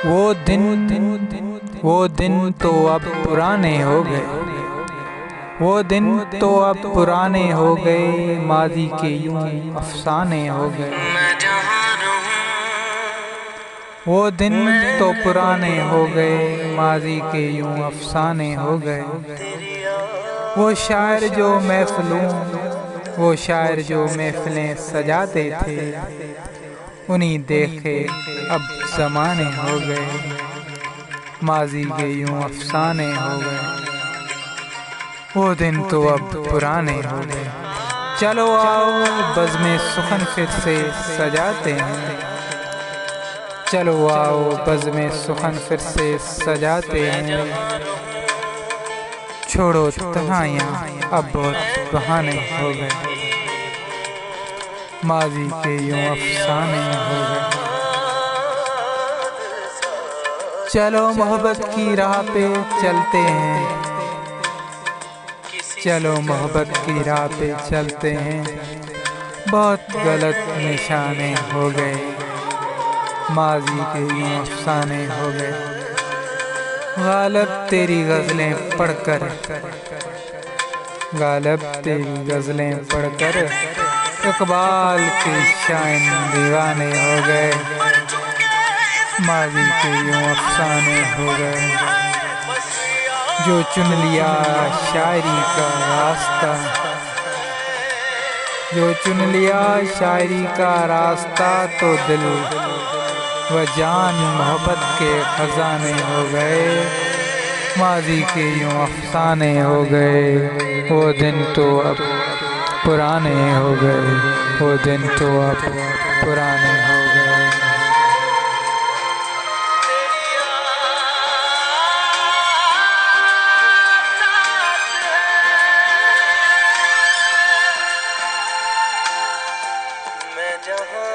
वो दिन तो अब पुराने हो गए। वो दिन तो अब पुराने हो गए, माजी के यूं अफसाने हो गए। वो दिन तो पुराने हो गए, माजी के यूं अफसाने हो गए। वो शायर जो महफिलें सजाते थे, उन्हीं देखे अब ज़माने हो गए, माजी के यूं अफसाने हो गए। वो दिन तो अब पुराने हो गए। चलो आओ बज़्म सुखन फिर से सजाते हैं। चलो आओ बज़्म सुखन फिर से सजाते हैं। छोड़ो तन्हाइयाँ अब बहुत बहाने हो गए, माजी के यूं अफसाने हो गए। चलो मोहब्बत की राह पे चलते हैं। चलो मोहब्बत की राह पे चलते हैं। बहुत गलत निशाने हो गए, माजी के यूं अफसाने हो गए। गालिब तेरी गज़लें पढ़कर इकबाल के शाइन दीवाने हो गए, माजी के यूं अफसाने हो गए। जो चुन लिया शायरी का रास्ता, जो चुन लिया शायरी का रास्ता, तो दिल व जान मोहब्बत के खजाने हो गए, माजी के यूं अफसाने हो गए। वो दिन तो अब पुराने हो गए, वो दिन तो अब पुराने हो गए। मैं जहाँ